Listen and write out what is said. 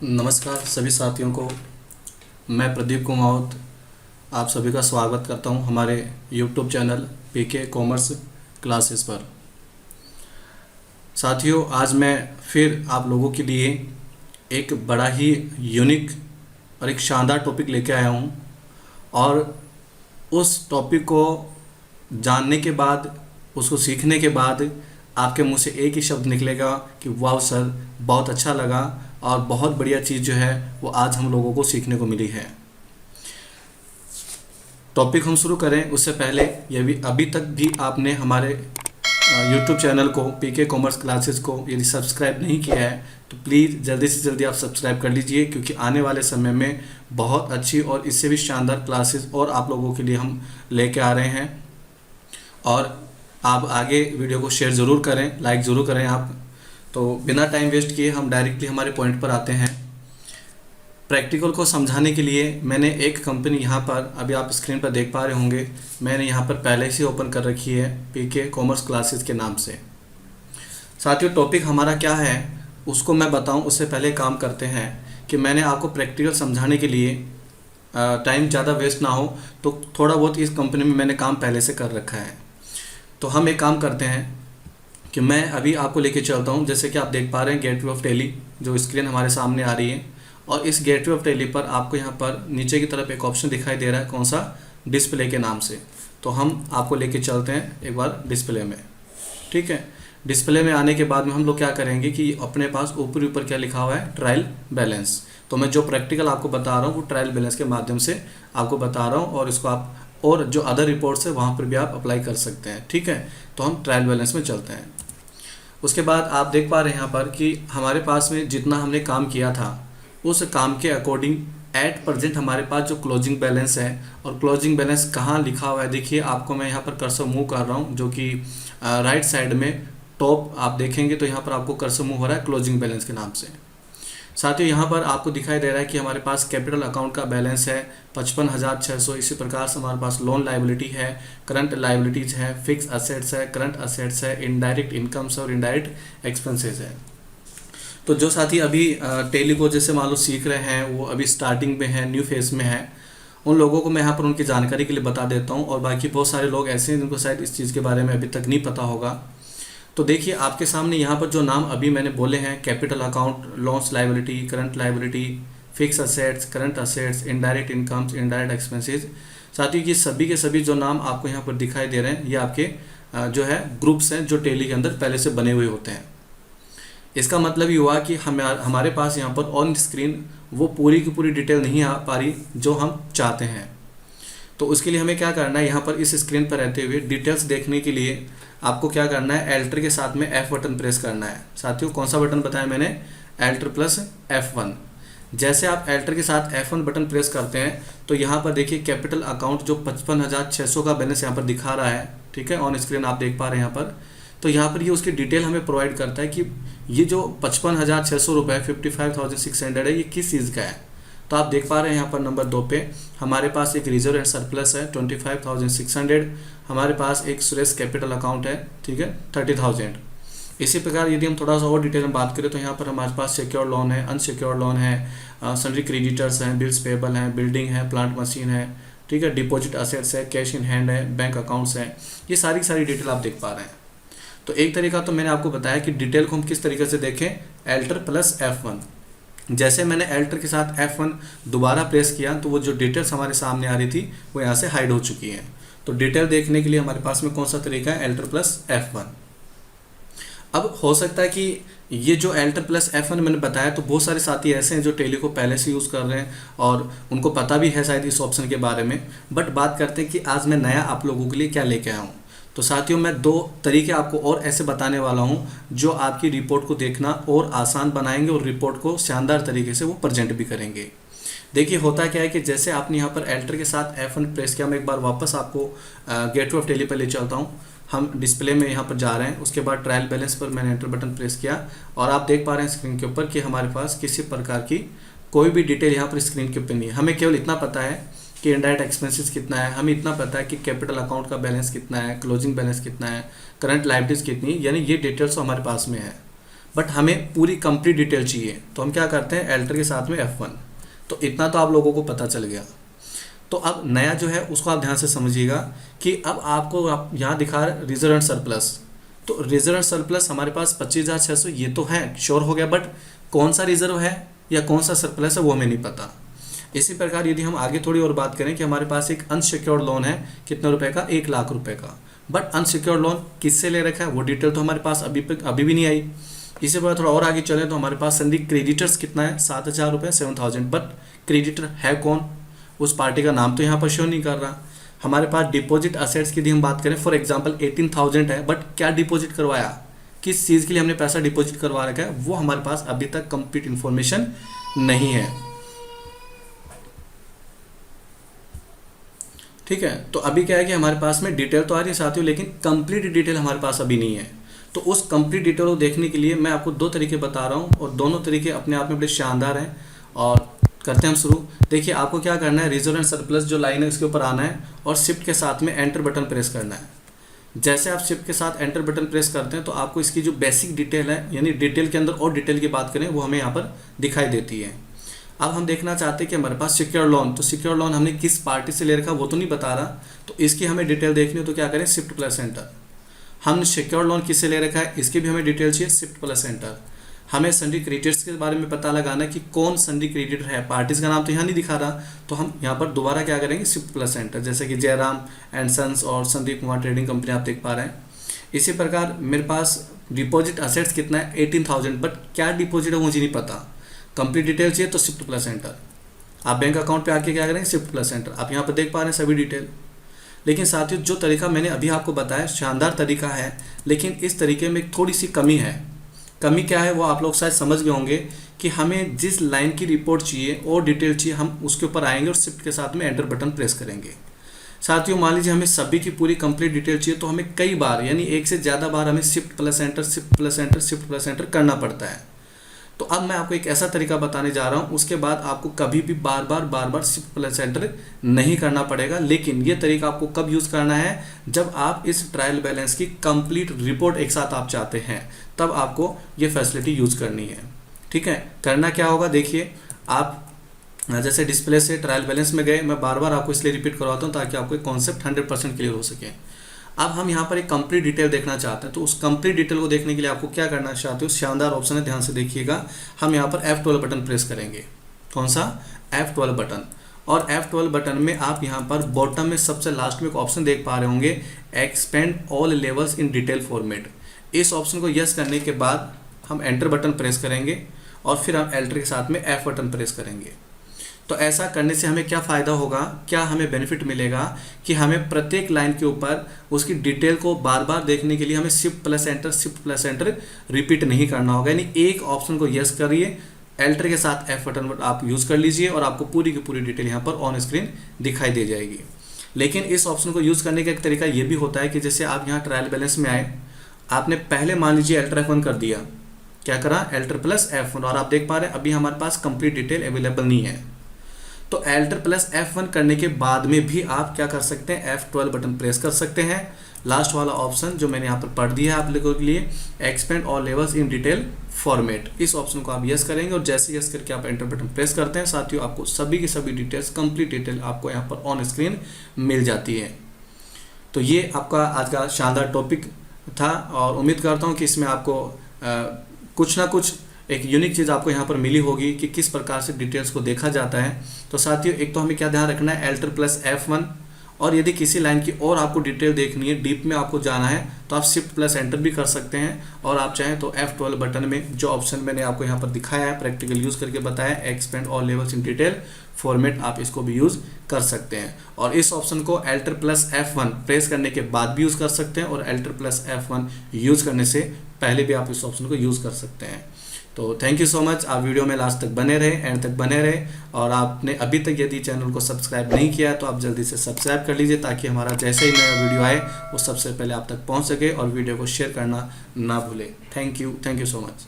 नमस्कार सभी साथियों को। मैं प्रदीप कुमावत आप सभी का स्वागत करता हूं हमारे YouTube channel PK commerce classes पर। साथियों, आज मैं फिर आप लोगों के लिए एक बड़ा ही यूनिक और एक शानदार टॉपिक लेके आया हूं और उस टॉपिक को जानने के बाद, उसको सीखने के बाद आपके मुंह से एक ही शब्द निकलेगा कि वाह सर, बहुत अच्छा लगा और बहुत बढ़िया चीज़ जो है वो आज हम लोगों को सीखने को मिली है। टॉपिक हम शुरू करें उससे पहले यदि अभी तक भी आपने हमारे YouTube चैनल को पीके कॉमर्स क्लासेस को यदि सब्सक्राइब नहीं किया है तो प्लीज़ जल्दी से जल्दी आप सब्सक्राइब कर लीजिए, क्योंकि आने वाले समय में बहुत अच्छी और इससे भी शानदार क्लासेस और आप लोगों के लिए हम लेके आ रहे हैं। और आप आगे वीडियो को शेयर ज़रूर करें, लाइक ज़रूर करें आप। तो बिना टाइम वेस्ट किए हम डायरेक्टली हमारे पॉइंट पर आते हैं। प्रैक्टिकल को समझाने के लिए मैंने एक कंपनी यहाँ पर अभी आप स्क्रीन पर देख पा रहे होंगे, मैंने यहाँ पर पहले से ओपन कर रखी है पीके कॉमर्स क्लासेस के नाम से। साथियों, टॉपिक हमारा क्या है उसको मैं बताऊं उससे पहले काम करते हैं कि मैंने आपको प्रैक्टिकल समझाने के लिए टाइम ज़्यादा वेस्ट ना हो, तो थोड़ा बहुत इस कंपनी में मैंने काम पहले से कर रखा है। तो हम एक काम करते हैं कि मैं अभी आपको लेके चलता हूं। जैसे कि आप देख पा रहे हैं गेटवे ऑफ टैली जो स्क्रीन हमारे सामने आ रही है, और इस गेटवे ऑफ टैली पर आपको यहाँ पर नीचे की तरफ एक ऑप्शन दिखाई दे रहा है, कौन सा, डिस्प्ले के नाम से। तो हम आपको लेके चलते हैं एक बार डिस्प्ले में। ठीक है, डिस्प्ले में आने के बाद में हम लोग क्या करेंगे कि अपने पास ऊपर ऊपर क्या लिखा हुआ है, ट्रायल बैलेंस। तो मैं जो प्रैक्टिकल आपको बता रहा हूँ वो ट्रायल बैलेंस के माध्यम से आपको बता रहा हूँ, और इसको आप और जो अदर रिपोर्ट्स है वहाँ पर भी आप अप्लाई कर सकते हैं। ठीक है, तो हम ट्रायल बैलेंस में चलते हैं। उसके बाद आप देख पा रहे हैं यहाँ पर कि हमारे पास में जितना हमने काम किया था उस काम के अकॉर्डिंग एट प्रेजेंट हमारे पास जो क्लोजिंग बैलेंस है, और क्लोजिंग बैलेंस कहाँ लिखा हुआ है देखिए, आपको मैं यहाँ पर कर्सर मूव कर रहा हूँ, जो कि राइट साइड में टॉप आप देखेंगे तो यहाँ पर आपको कर्सर मूव हो रहा है क्लोजिंग बैलेंस के नाम से। साथियों, यहाँ पर आपको दिखाई दे रहा है कि हमारे पास कैपिटल अकाउंट का बैलेंस है 55,600। इसी प्रकार से हमारे पास लोन लाइबिलिटी है, करंट लाइबिलिटीज है, फिक्स असेट्स है, करंट असेट्स है, इनडायरेक्ट इनकम्स और इनडायरेक्ट एक्सपेंसेस है। तो जो साथी अभी टेली को जैसे मान लो सीख रहे हैं, वो अभी स्टार्टिंग में है, न्यू फेज में है, उन लोगों को मैं यहाँ पर उनकी जानकारी के लिए बता देता हूँ। और बाकी बहुत सारे लोग ऐसे हैं जिनको शायद इस चीज़ के बारे में अभी तक नहीं पता होगा। तो देखिए आपके सामने यहाँ पर जो नाम अभी मैंने बोले हैं, capital account, loans liability, current liability, fix assets, current assets, indirect incomes, indirect expenses, साथियों ये सभी के सभी जो नाम आपको यहाँ पर दिखाई दे रहे हैं ये आपके जो है ग्रुप्स हैं जो टेली के अंदर पहले से बने हुए होते हैं। इसका मतलब ये हुआ कि हमारे पास यहाँ पर ऑन स्क्रीन वो पूरी की पूरी डिटेल नहीं आ पा रही जो हम चाहते हैं। तो उसके लिए हमें क्या करना है, यहाँ पर इस स्क्रीन पर रहते हुए डिटेल्स देखने के लिए आपको क्या करना है, एल्टर के साथ में F बटन प्रेस करना है। साथियों कौन सा बटन बताया मैंने, एल्टर प्लस F1। जैसे आप एल्टर के साथ F1 बटन प्रेस करते हैं तो यहाँ पर देखिए कैपिटल अकाउंट जो 55,600 का बैलेंस यहाँ पर दिखा रहा है, ठीक है, ऑन स्क्रीन आप देख पा रहे हैं यहाँ पर। तो यहाँ पर ये उसकी डिटेल हमें प्रोवाइड करता है कि ये जो 55,600 रुपये 55,600 है ये किस चीज़ का है। तो आप देख पा रहे हैं यहाँ पर नंबर 2 पे हमारे पास एक रिजर्व एंड सरप्लस है 25,600, हमारे पास एक सुरेश कैपिटल अकाउंट है, ठीक है, 30,000। इसी प्रकार यदि हम थोड़ा सा और डिटेल में बात करें तो यहाँ पर हमारे पास सिक्योर लोन है, अनसिक्योर लोन है, सन्ड्री क्रेडिटर्स हैं, बिल्स पेबल हैं, बिल्डिंग है, प्लांट मशीन है, ठीक है, डिपॉजिट असेट्स है, कैश इन हैंड है, बैंक अकाउंट्स हैं, ये सारी डिटेल आप देख पा रहे हैं। तो एक तरीका तो मैंने आपको बताया कि डिटेल को हम किस तरीके से देखें, एल्टर प्लस F1। जैसे मैंने एल्टर के साथ F1 दोबारा प्रेस किया तो वो जो डिटेल्स हमारे सामने आ रही थी वो यहाँ से हाइड हो चुकी हैं। तो डिटेल देखने के लिए हमारे पास में कौन सा तरीका है, एल्टर प्लस F1। अब हो सकता है कि ये जो एल्टर प्लस F1 मैंने बताया तो बहुत सारे साथी ऐसे हैं जो टेली को पहले से यूज़ कर रहे हैं और उनको पता भी है शायद इस ऑप्शन के बारे में। बट बात करते हैं कि आज मैं नया आप लोगों के लिए क्या लेके आया हूँ। तो साथियों मैं 2 तरीके आपको और ऐसे बताने वाला हूं जो आपकी रिपोर्ट को देखना और आसान बनाएंगे और रिपोर्ट को शानदार तरीके से वो प्रेजेंट भी करेंगे। देखिए होता क्या है कि जैसे आपने यहाँ पर एल्टर के साथ F1 प्रेस किया, मैं एक बार वापस आपको गेटवे ऑफ टेली पर ले चलता हूँ। हम डिस्प्ले में यहाँ पर जा रहे हैं, उसके बाद ट्रायल बैलेंस पर मैंने एंटर बटन प्रेस किया और आप देख पा रहे हैं स्क्रीन के ऊपर कि हमारे पास किसी प्रकार की कोई भी डिटेल यहाँ पर स्क्रीन के ऊपर नहीं है। हमें केवल इतना पता है कि इनडायरेक्ट एक्सपेंसेस कितना है, हमें इतना पता है कि कैपिटल अकाउंट का बैलेंस कितना है, क्लोजिंग बैलेंस कितना है, करंट लायबिलिटीज कितनी, यानी ये डिटेल्स तो हमारे पास में है। बट हमें पूरी कंप्लीट डिटेल चाहिए, तो हम क्या करते हैं एल्टर के साथ में F1। तो इतना तो आप लोगों को पता चल गया। तो अब नया जो है उसको आप ध्यान से समझिएगा कि अब आपको आप यहाँ दिखा रहे रिजर्व एंड सरप्लस। तो रिजर्व एंड सरप्लस हमारे पास 25,600 ये तो है, श्योर हो गया, बट कौन सा रिजर्व है या कौन सा सरप्लस है वो हमें नहीं पता। इसी प्रकार यदि हम आगे थोड़ी और बात करें कि हमारे पास एक अनसिक्योर्ड लोन है कितने रुपए का, 1 लाख रुपए का, बट अनसिक्योर्ड लोन किससे ले रखा है वो डिटेल तो हमारे पास अभी भी नहीं आई। इसी पर थोड़ा और आगे चले तो हमारे पास संदीप क्रेडिटर्स कितना है 7,000 रुपये 7,000, बट क्रेडिटर है कौन, उस पार्टी का नाम तो यहाँ पर शो नहीं कर रहा। हमारे पास डिपॉजिट असेट्स की यदि हम बात करें फॉर एग्जांपल 18,000 है, बट क्या डिपॉजिट करवाया, किस चीज़ के लिए हमने पैसा डिपॉजिट करवा रखा है वो हमारे पास अभी तक कंप्लीट इन्फॉर्मेशन नहीं है। ठीक है, तो अभी क्या है कि हमारे पास में डिटेल तो आ रही है साथियों, लेकिन कंप्लीट डिटेल हमारे पास अभी नहीं है। तो उस कंप्लीट डिटेल को देखने के लिए मैं आपको 2 तरीके बता रहा हूँ और दोनों तरीके अपने आप में बड़े शानदार हैं। और करते हैं हम शुरू। देखिए आपको क्या करना है, रिजर्व एंड सरप्लस जो लाइन है उसके ऊपर आना है और शिफ्ट के साथ में एंटर बटन प्रेस करना है। जैसे आप शिफ्ट के साथ एंटर बटन प्रेस करते हैं तो आपको इसकी जो बेसिक डिटेल है, यानी डिटेल के अंदर और डिटेल की बात करें वो हमें यहाँ पर दिखाई देती है। अब हम देखना चाहते हैं कि हमारे पास सिक्योर लोन, तो सिक्योर लोन हमने किस पार्टी से ले रखा वो तो नहीं बता रहा, तो इसकी हमें डिटेल देखनी हो तो क्या करें, शिफ्ट प्लस एंटर। हमने सिक्योर लोन किससे ले रखा है इसकी भी हमें डिटेल चाहिए, शिफ्ट प्लस एंटर। हमें सन्डी क्रेडिटर्स के बारे में पता लगाना है कि कौन सन्डी क्रेडिटर है, पार्टीज का नाम तो यहाँ नहीं दिखा रहा, तो हम यहाँ पर दोबारा क्या करेंगे, शिफ्ट प्लस एंटर। जैसे कि जयराम एंड सन्स और संदीप कुमार ट्रेडिंग कंपनी आप देख पा रहे हैं। इसी प्रकार मेरे पास डिपॉजिट असेट्स कितना है 18,000, बट क्या डिपॉजिट है मुझे नहीं पता, कंप्लीट डिटेल चाहिए तो शिफ्ट प्लस एंटर। आप बैंक अकाउंट पे आके क्या करेंगे, शिफ्ट प्लस एंटर। आप यहाँ पर देख पा रहे हैं सभी डिटेल। लेकिन साथियों जो तरीका मैंने अभी आपको बताया शानदार तरीका है, लेकिन इस तरीके में एक थोड़ी सी कमी है। कमी क्या है वो आप लोग शायद समझ गए होंगे कि हमें जिस लाइन की रिपोर्ट चाहिए और डिटेल चाहिए हम उसके ऊपर आएंगे और शिफ्ट के साथ में एंटर बटन प्रेस करेंगे। साथियों मान लीजिए हमें सभी की पूरी कंप्लीट डिटेल चाहिए तो हमें कई बार यानी एक से ज़्यादा बार हमें shift plus enter shift plus enter shift plus enter करना पड़ता है। तो अब मैं आपको एक ऐसा तरीका बताने जा रहा हूँ, उसके बाद आपको कभी भी बार बार शिफ्ट प्लस एंटर नहीं करना पड़ेगा। लेकिन ये तरीका आपको कब यूज़ करना है, जब आप इस ट्रायल बैलेंस की कंप्लीट रिपोर्ट एक साथ आप चाहते हैं, तब आपको ये फैसिलिटी यूज़ करनी है। ठीक है, करना क्या होगा, देखिए आप जैसे डिस्प्ले से ट्रायल बैलेंस में गए, मैं बार बार आपको इसलिए रिपीट करवाता हूँ ताकि आपको एक कॉन्सेप्ट 100% क्लियर हो सके। अब हम यहाँ पर एक कंप्लीट डिटेल देखना चाहते हैं, तो उस कंप्लीट डिटेल को देखने के लिए आपको क्या करना चाहते हो, शानदार ऑप्शन है, ध्यान से देखिएगा। हम यहाँ पर F12 बटन प्रेस करेंगे। कौन सा, F12 बटन। और F12 बटन में आप यहाँ पर बॉटम में सबसे लास्ट में एक ऑप्शन देख पा रहे होंगे, expand all levels in detail format. इस ऑप्शन को यस करने के बाद हम एंटर बटन प्रेस करेंगे और फिर हम एंटर के साथ में F बटन प्रेस करेंगे। तो ऐसा करने से हमें क्या फ़ायदा होगा, क्या हमें बेनिफिट मिलेगा कि हमें प्रत्येक लाइन के ऊपर उसकी डिटेल को बार बार देखने के लिए हमें शिफ्ट प्लस एंटर रिपीट नहीं करना होगा। यानी एक ऑप्शन को यस करिए, एंटर के साथ F बटन आप यूज़ कर लीजिए और आपको पूरी की पूरी डिटेल यहाँ पर ऑन स्क्रीन दिखाई दे जाएगी। लेकिन इस ऑप्शन को यूज़ करने का एक तरीका ये भी होता है कि जैसे आप यहाँ ट्रायल बैलेंस में आए, आपने पहले मान लीजिए एल्टर F1 कर दिया, क्या करा, एल्टर प्लस F1, और आप देख पा रहे हैं अभी हमारे पास कंप्लीट डिटेल अवेलेबल नहीं है। तो एल्टर प्लस F1 करने के बाद में भी आप क्या कर सकते हैं, F12 बटन प्रेस कर सकते हैं। लास्ट वाला ऑप्शन जो मैंने यहाँ पर पढ़ दिया है आप लोगों के लिए, expand all levels in detail format, इस ऑप्शन को आप यस करेंगे और जैसे यस करके आप एंटर बटन प्रेस करते हैं साथियों, आपको सभी की सभी डिटेल्स, कंप्लीट डिटेल आपको यहाँ पर ऑन स्क्रीन मिल जाती है। तो ये आपका आज का शानदार टॉपिक था और उम्मीद करता हूँ कि इसमें आपको कुछ ना कुछ एक यूनिक चीज़ आपको यहाँ पर मिली होगी कि किस प्रकार से डिटेल्स को देखा जाता है। तो साथियों एक तो हमें क्या ध्यान रखना है, एल्टर प्लस F1, और यदि किसी लाइन की और आपको डिटेल देखनी है, डीप में आपको जाना है, तो आप शिफ्ट प्लस एंटर भी कर सकते हैं। और आप चाहें तो F12 बटन में जो ऑप्शन मैंने आपको यहाँ पर दिखाया है, प्रैक्टिकल यूज़ करके बताया, expand all levels in detail format, आप इसको भी यूज़ कर सकते हैं। और इस ऑप्शन को एल्टर प्लस F1 प्रेस करने के बाद भी यूज़ कर सकते हैं और एल्टर प्लस F1 यूज़ करने से पहले भी आप इस ऑप्शन को यूज़ कर सकते हैं। तो थैंक यू सो मच, आप वीडियो में लास्ट तक बने रहे, एंड तक बने रहे। और आपने अभी तक यदि चैनल को सब्सक्राइब नहीं किया तो आप जल्दी से सब्सक्राइब कर लीजिए ताकि हमारा जैसे ही नया वीडियो आए वो सबसे पहले आप तक पहुंच सके, और वीडियो को शेयर करना ना भूलें। Thank you so much.